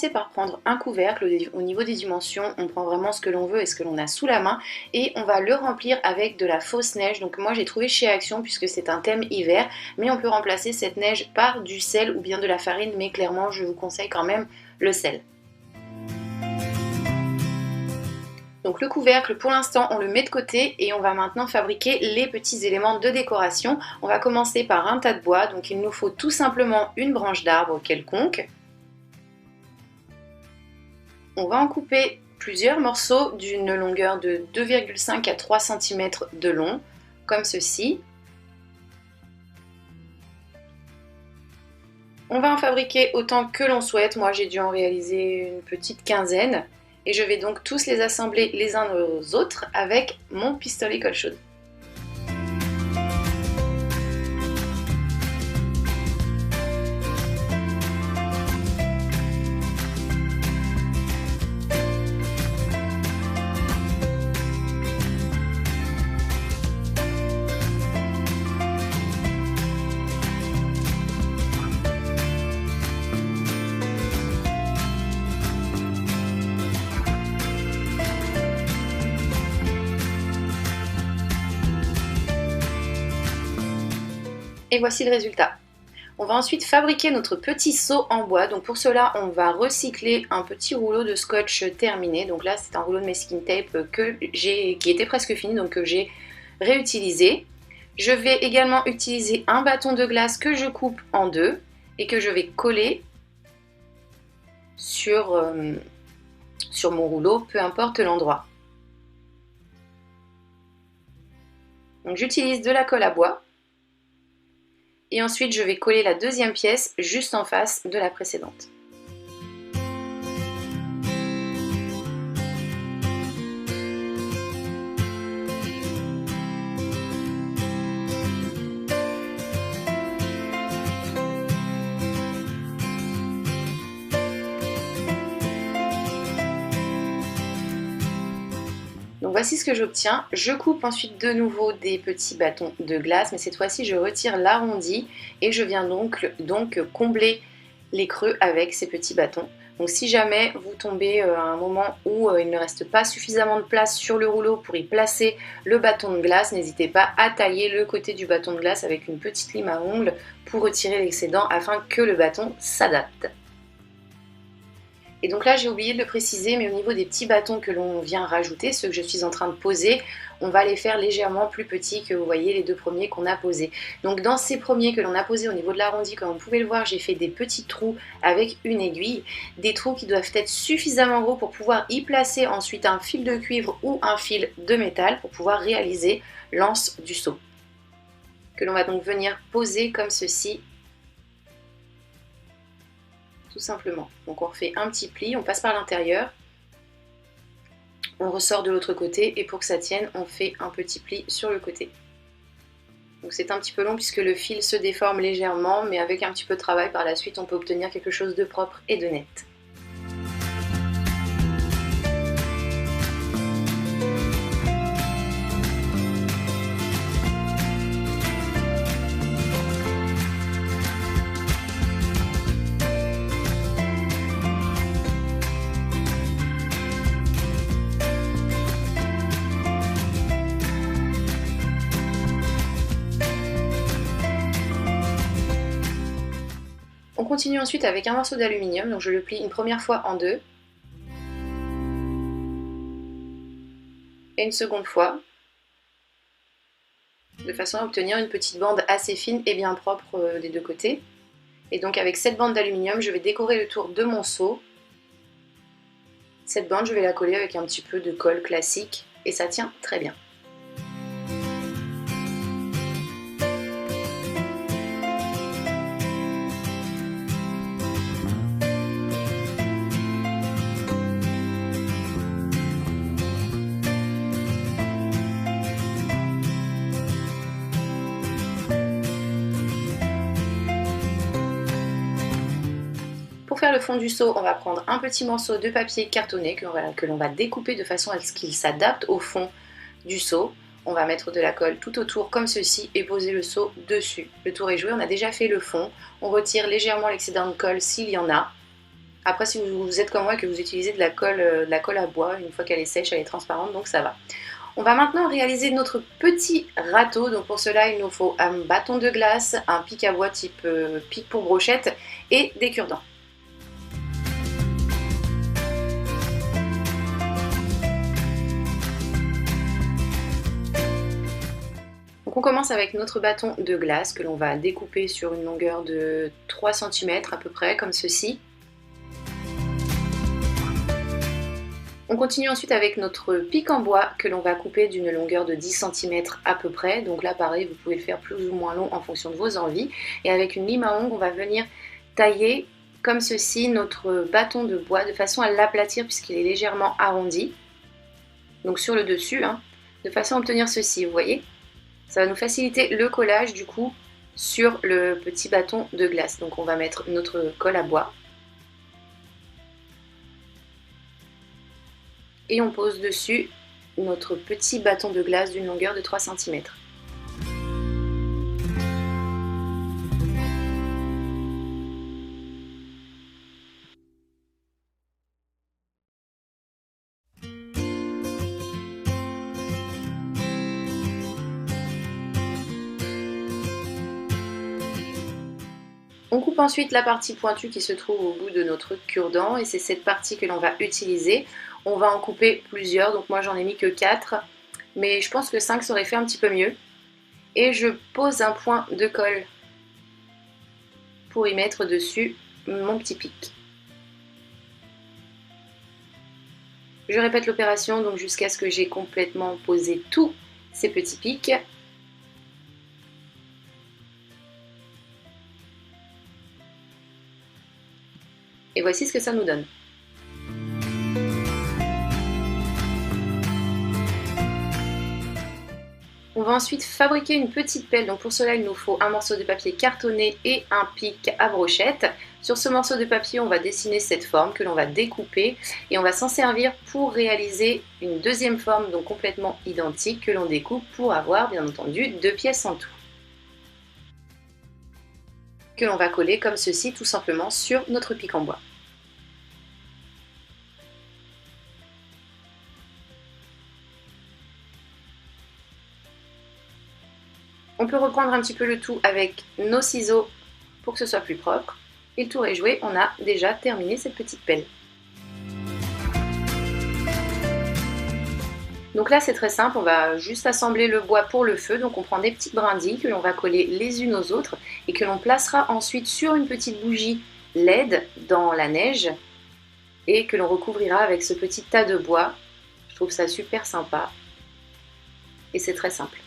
Par prendre un couvercle. Au niveau des dimensions, on prend vraiment ce que l'on veut et ce que l'on a sous la main et on va le remplir avec de la fausse neige. Donc moi j'ai trouvé chez Action puisque c'est un thème hiver, mais on peut remplacer cette neige par du sel ou bien de la farine, mais clairement je vous conseille quand même le sel. Donc le couvercle, pour l'instant, on le met de côté et on va maintenant fabriquer les petits éléments de décoration. On va commencer par un tas de bois, donc il nous faut tout simplement une branche d'arbre quelconque. On va en couper plusieurs morceaux d'une longueur de 2,5 à 3 cm de long, comme ceci. On va en fabriquer autant que l'on souhaite. Moi, j'ai dû en réaliser une petite quinzaine. Et je vais donc tous les assembler les uns aux autres avec mon pistolet colle chaude. Et voici le résultat. On va ensuite fabriquer notre petit seau en bois. Donc pour cela, on va recycler un petit rouleau de scotch terminé. Donc là, c'est un rouleau de masking tape qui était presque fini, donc que j'ai réutilisé. Je vais également utiliser un bâton de glace que je coupe en deux et que je vais coller sur mon rouleau, peu importe l'endroit. Donc j'utilise de la colle à bois. Et ensuite, je vais coller la deuxième pièce juste en face de la précédente. Donc voici ce que j'obtiens. Je coupe ensuite de nouveau des petits bâtons de glace, mais cette fois-ci je retire l'arrondi et je viens donc combler les creux avec ces petits bâtons. Donc si jamais vous tombez à un moment où il ne reste pas suffisamment de place sur le rouleau pour y placer le bâton de glace, n'hésitez pas à tailler le côté du bâton de glace avec une petite lime à ongles pour retirer l'excédent afin que le bâton s'adapte. Et donc là j'ai oublié de le préciser, mais au niveau des petits bâtons que l'on vient rajouter, ceux que je suis en train de poser, on va les faire légèrement plus petits que vous voyez les deux premiers qu'on a posés. Donc dans ces premiers que l'on a posés au niveau de l'arrondi, comme vous pouvez le voir, j'ai fait des petits trous avec une aiguille, des trous qui doivent être suffisamment gros pour pouvoir y placer ensuite un fil de cuivre ou un fil de métal pour pouvoir réaliser l'anse du seau. Que l'on va donc venir poser comme ceci. Tout simplement. Donc on refait un petit pli, on passe par l'intérieur, on ressort de l'autre côté et pour que ça tienne, on fait un petit pli sur le côté. Donc c'est un petit peu long puisque le fil se déforme légèrement, mais avec un petit peu de travail par la suite, on peut obtenir quelque chose de propre et de net. On continue ensuite avec un morceau d'aluminium, donc je le plie une première fois en deux et une seconde fois de façon à obtenir une petite bande assez fine et bien propre des deux côtés. Et donc avec cette bande d'aluminium, je vais décorer le tour de mon seau. Cette bande, je vais la coller avec un petit peu de colle classique et ça tient très bien. Pour faire le fond du seau, on va prendre un petit morceau de papier cartonné que l'on va découper de façon à ce qu'il s'adapte au fond du seau. On va mettre de la colle tout autour comme ceci et poser le seau dessus. Le tour est joué, on a déjà fait le fond. On retire légèrement l'excédent de colle s'il y en a. Après, si vous êtes comme moi et que vous utilisez de la colle à bois, une fois qu'elle est sèche, elle est transparente, donc ça va. On va maintenant réaliser notre petit râteau. Donc pour cela, il nous faut un bâton de glace, un pic à bois type pic pour brochette et des cure-dents. Donc on commence avec notre bâton de glace que l'on va découper sur une longueur de 3 cm à peu près, comme ceci. On continue ensuite avec notre pic en bois que l'on va couper d'une longueur de 10 cm à peu près. Donc là pareil, vous pouvez le faire plus ou moins long en fonction de vos envies. Et avec une lime à ongles, on va venir tailler comme ceci notre bâton de bois de façon à l'aplatir puisqu'il est légèrement arrondi. Donc sur le dessus, de façon à obtenir ceci, vous voyez. Ça va nous faciliter le collage du coup sur le petit bâton de glace. Donc on va mettre notre colle à bois. Et on pose dessus notre petit bâton de glace d'une longueur de 3 cm. On coupe ensuite la partie pointue qui se trouve au bout de notre cure-dent et c'est cette partie que l'on va utiliser. On va en couper plusieurs, donc moi j'en ai mis que 4, mais je pense que 5 ça aurait fait un petit peu mieux. Et je pose un point de colle pour y mettre dessus mon petit pic. Je répète l'opération donc jusqu'à ce que j'ai complètement posé tous ces petits pics. Et voici ce que ça nous donne. On va ensuite fabriquer une petite pelle. Donc pour cela, il nous faut un morceau de papier cartonné et un pic à brochette. Sur ce morceau de papier, on va dessiner cette forme que l'on va découper et on va s'en servir pour réaliser une deuxième forme donc complètement identique que l'on découpe pour avoir bien entendu 2 pièces en tout. Que l'on va coller comme ceci tout simplement sur notre pic en bois. On peut reprendre un petit peu le tout avec nos ciseaux pour que ce soit plus propre. Et le tour est joué, on a déjà terminé cette petite pelle. Donc là c'est très simple, on va juste assembler le bois pour le feu. Donc on prend des petites brindilles que l'on va coller les unes aux autres et que l'on placera ensuite sur une petite bougie LED dans la neige et que l'on recouvrira avec ce petit tas de bois. Je trouve ça super sympa et c'est très simple.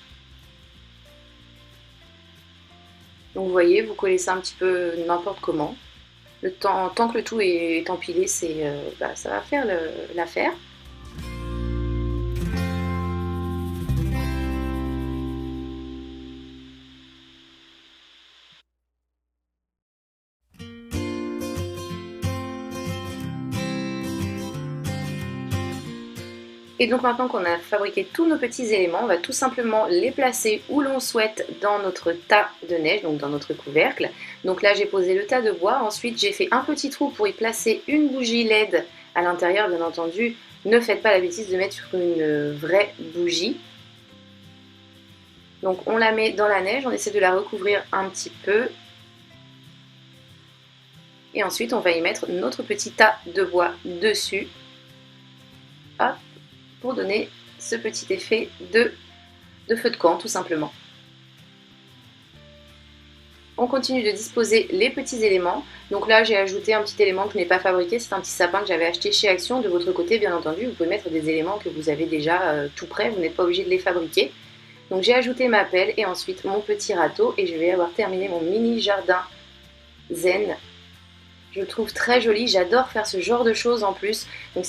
Donc vous voyez, vous collez ça un petit peu n'importe comment. Tant que le tout est empilé, ça va faire l'affaire. Et donc maintenant qu'on a fabriqué tous nos petits éléments, on va tout simplement les placer où l'on souhaite dans notre tas de neige, donc dans notre couvercle. Donc là j'ai posé le tas de bois, ensuite j'ai fait un petit trou pour y placer une bougie LED à l'intérieur bien entendu. Ne faites pas la bêtise de mettre sur une vraie bougie. Donc on la met dans la neige, on essaie de la recouvrir un petit peu. Et ensuite on va y mettre notre petit tas de bois dessus. Hop, pour donner ce petit effet de feu de camp tout simplement. On continue de disposer les petits éléments. Donc là j'ai ajouté un petit élément que je n'ai pas fabriqué, c'est un petit sapin que j'avais acheté chez Action. De votre côté bien entendu, vous pouvez mettre des éléments que vous avez déjà tout prêts, vous n'êtes pas obligé de les fabriquer. Donc j'ai ajouté ma pelle et ensuite mon petit râteau et je vais avoir terminé mon mini jardin zen. Je le trouve très joli, j'adore faire ce genre de choses en plus. Donc,